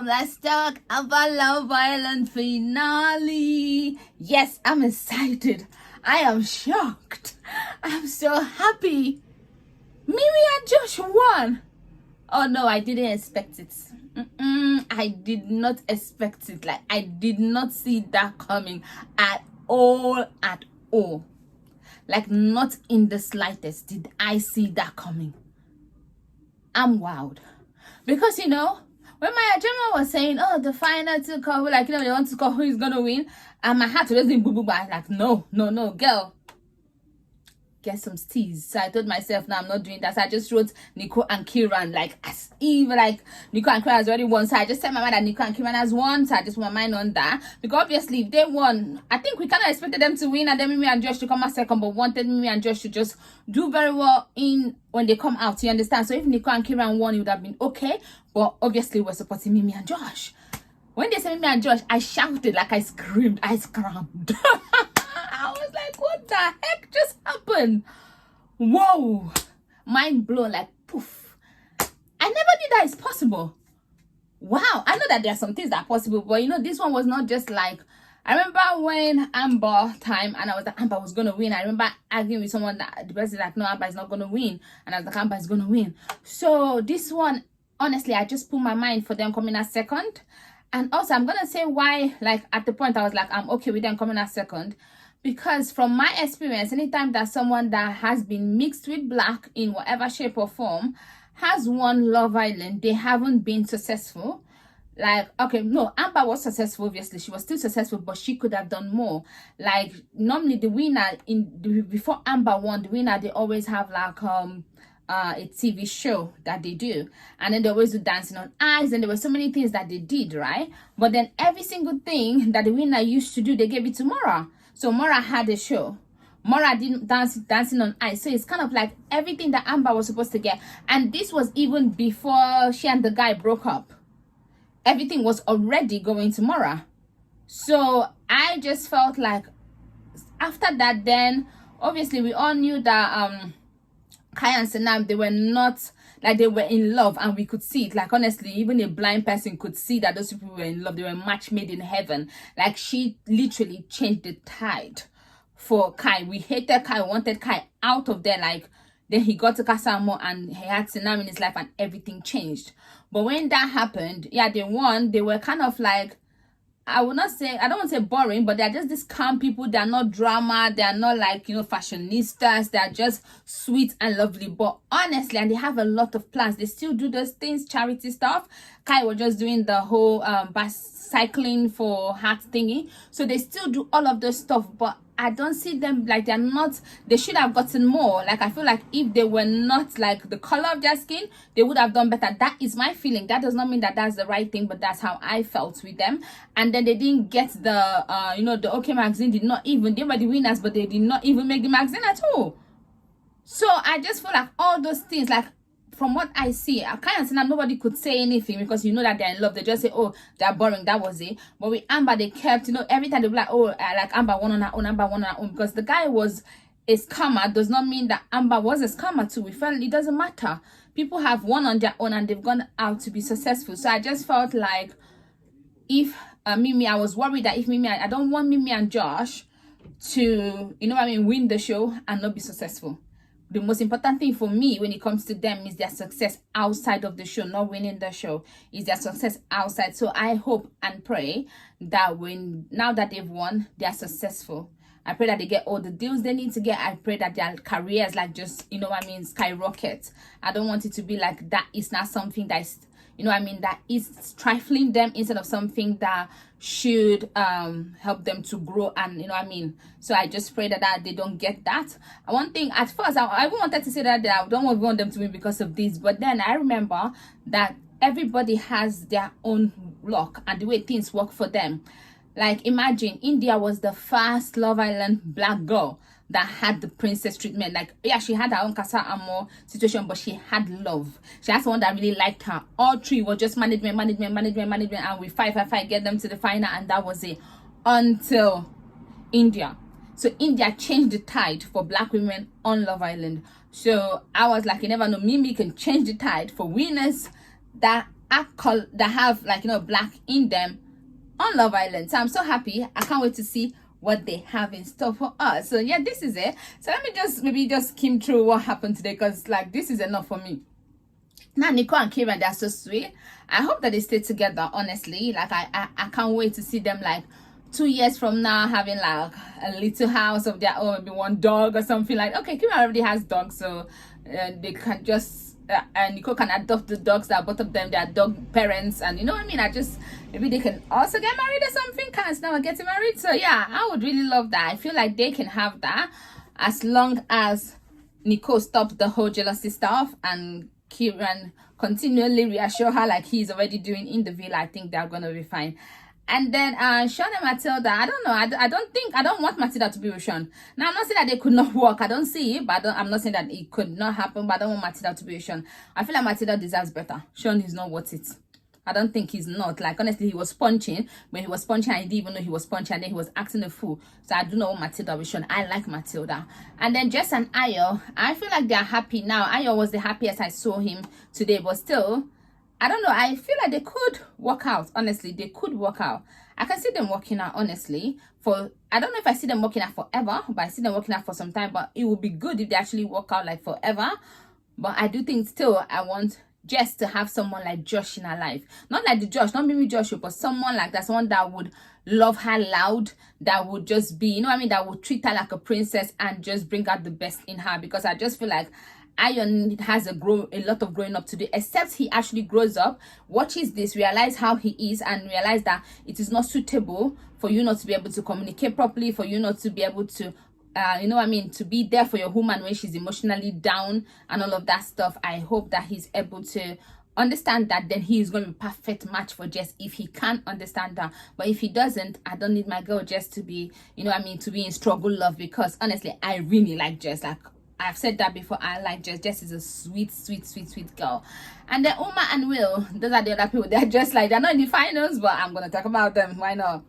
let's talk about Love Island finale. Yes, I'm excited. I am shocked. I'm so happy. Mimii and Josh won. Oh no, I didn't expect it. I did not expect it. Like, I did not see that coming at all. Like, not in the slightest did I see that coming. I'm wowed. Because, when my agenda was saying, oh, the final to call, like, they want to call who is going to win, and my heart was just boo boo, but I was like, no, girl. Get some steez. So I told myself, no, I'm not doing that. So I just wrote Nico and Kieran, like, as if, like, Nico and Kieran has already won. So I just said my mind that Nico and Kieran has won. So I just put my mind on that. Because obviously, if they won, I think we kind of expected them to win, and then Mimii and Josh to come out second, but wanted Mimii and Josh to just do very well when they come out. You understand? So if Nico and Kieran won, it would have been okay. But obviously, we're supporting Mimii and Josh. When they said Mimii and Josh, I shouted, like I screamed, I screamed. I was like, what the heck just happened? Whoa, mind blown, like poof. I never knew that it's possible. Wow, I know that there are some things that are possible, but this one was not just like, I remember when Amber time, and I was like, Amber was gonna win. I remember arguing with someone that the person like, no, Amber is not gonna win, and I was like, Amber is gonna win. So this one, honestly, I just put my mind for them coming as second. And also, I'm gonna say why, like, at the point I was like, I'm okay with them coming as second. Because from my experience, anytime that someone that has been mixed with black in whatever shape or form has won Love Island, they haven't been successful. Like, okay, no, Amber was successful, obviously. She was still successful, but she could have done more. Like, normally the winner, before Amber won, the winner, they always have like a TV show that they do, and then they always do dancing on ice, and there were so many things that they did, right? But then every single thing that the winner used to do, they gave it to Mora. So Mora had a show. Mora didn't dancing on ice. So it's kind of like everything that Amber was supposed to get. And this was even before she and the guy broke up. Everything was already going to Mora. So I just felt like after that, then obviously we all knew that Kai and Sanam, they were not, like, they were in love, and we could see it. Like, honestly, even a blind person could see that those people were in love. They were a match made in heaven. Like, she literally changed the tide for Kai. We hated Kai, wanted Kai out of there. Like, then he got to Kasamo and he had Sanam in his life, and everything changed. But when that happened, yeah, they won. They were kind of like, I don't want to say boring, but they're just these calm people. They're not drama. They're not like, fashionistas. They're just sweet and lovely. But honestly, and they have a lot of plans. They still do those things, charity stuff. Kai was just doing the whole cycling for heart thingy. So they still do all of those stuff. But I don't see them, like, they're not, they should have gotten more. Like, I feel like if they were not like the color of their skin, they would have done better. That is my feeling. That does not mean that that's the right thing, but that's how I felt with them. And then they didn't get the the OK magazine did not even, they were the winners, but they did not even make the magazine at all. So I just feel like all those things, like, from what I see, I can't say that nobody could say anything, because that they're in love. They just say, oh, they're boring, that was it. But with Amber, they kept, every time they be like, oh, like Amber won on her own, Amber won on her own. Because the guy was a scammer does not mean that Amber was a scammer too. We felt it doesn't matter. People have won on their own and they've gone out to be successful. So I just felt like if Mimii, I was worried that if Mimii, I don't want Mimii and Josh to, win the show and not be successful. The most important thing for me when it comes to them is their success outside of the show, not winning the show, is their success outside. So I hope and pray that now that they've won, they are successful. I pray that they get all the deals they need to get. I pray that their careers, like, just, skyrocket. I don't want it to be like that. It's not something that is, that is trifling them, instead of something that should help them to grow, and so I just pray that they don't get that. One thing, at first I even wanted to say that I don't want them to win because of this, but then I remember that everybody has their own luck and the way things work for them. Like, imagine India was the first Love Island black girl that had the princess treatment. Like, yeah, she had her own Casa Amor situation, but she had love. She had someone that really liked her. All three were just management, and we fight, get them to the final, and that was it. Until India. So India changed the tide for black women on Love Island. So I was like, you never know, Mimii can change the tide for winners that that have like, you know, black in them on Love Island. So I'm so happy. I can't wait to see what they have in store for us. So yeah, this is it. So let me just maybe just skim through what happened today, because like this is enough for me. Now Nicole and Kieran, they're so sweet. I hope that they stay together, honestly. Like I can't wait to see them like 2 years from now having like a little house of their own, maybe one dog or something. Like, okay, Kieran already has dogs, so they can just and Nicole can adopt the dogs, that both of them, they are dog parents, and you know what I mean. I just, maybe they can also get married or something, cause now we're getting married. So yeah, I would really love that. I feel like they can have that as long as Nicole stops the whole jealousy stuff and Kieran continually reassure her like he's already doing in the villa. I think they're gonna be fine. And then Sean and Matilda, I don't know. I don't want Matilda to be with Sean. Now I'm not saying that they could not work. I don't see it, but I'm not saying that it could not happen. But I don't want Matilda to be with Sean. I feel like Matilda deserves better. Sean is not worth it. I don't think he's not. Like, honestly, he was punching. When he was punching, I didn't even know he was punching, and then he was acting a fool. So I do not want Matilda with Sean. I like Matilda. And then Jess and Ayo, I feel like they're happy now. Ayo was the happiest I saw him today, but still, I don't know. I feel like they could work out. Honestly, they could work out. I can see them working out, honestly. I don't know if I see them working out forever, but I see them working out for some time. But it would be good if they actually work out like forever. But I do think still I want Jess to have someone like Josh in her life. Not like the Josh, not Mimii Joshua, but someone like that. Someone that would love her loud, that would just be, you know what I mean, that would treat her like a princess and just bring out the best in her. Because I just feel like Ayon has a lot of growing up to do, except he actually grows up, watches this, realize how he is, and realize that it is not suitable for you not to be able to communicate properly, for you not to be able to you know what I mean, to be there for your woman when she's emotionally down and all of that stuff. I hope that he's able to understand that. Then he is going to be a perfect match for Jess if he can understand that. But if he doesn't, I don't need my girl Jess to be, you know what I mean, to be in struggle love, because honestly I really like Jess. Like I've said that before, I like Jess. Jess is a sweet girl. And then Uma and Will, those are the other people. They're just like, they're not in the finals, but I'm gonna talk about them. Why not?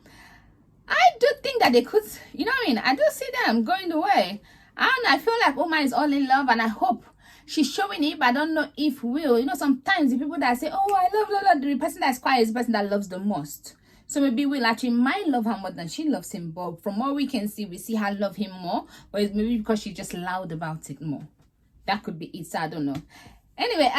I do think that they could, you know what I mean, I do see them going the way. And I feel like Uma is all in love, and I hope she's showing it, but I don't know if Will, you know, sometimes the people that say, oh, I love, the person that's quiet is the person that loves the most. So maybe Will actually might love her more than she loves him. But from what we can see, we see her love him more. But it's maybe because she's just loud about it more. That could be it. So I don't know. Anyway,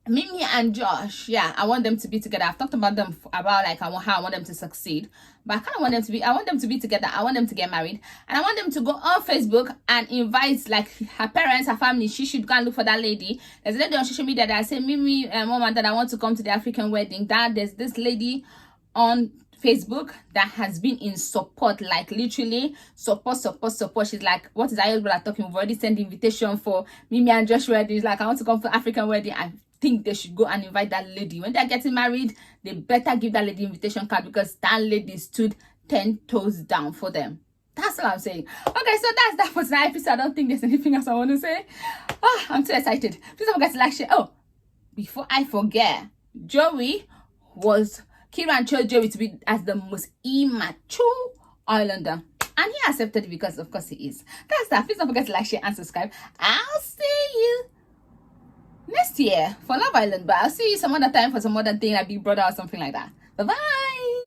Mimii and Josh, yeah, I want them to be together. I've talked about them about like how I want them to succeed. But I kind of want them to be, I want them to be together. I want them to get married. And I want them to go on Facebook and invite like her parents, her family. She should go and look for that lady. There's a lady on social media that said, Mimii, mom and dad, I want to come to the African wedding. Dad, there's this lady on Facebook that has been in support, like literally support. She's like, what is Ayo's brother talking? We've already sent the invitation for Mimii and Josh wedding. She's like, I want to come for African wedding. I think they should go and invite that lady. When they're getting married, they better give that lady invitation card, because that lady stood 10 toes down for them. That's all I'm saying. Okay, so that's that for tonight's episode. I don't think there's anything else I want to say. Oh, I'm too excited. Please don't forget to like, share. Oh, before I forget, Kieran chose Joey to be as the most immature Islander. And he accepted it because, of course, he is. That's that. Please don't forget to like, share, and subscribe. I'll see you next year for Love Island. But I'll see you some other time for some other thing like Big Brother or something like that. Bye-bye.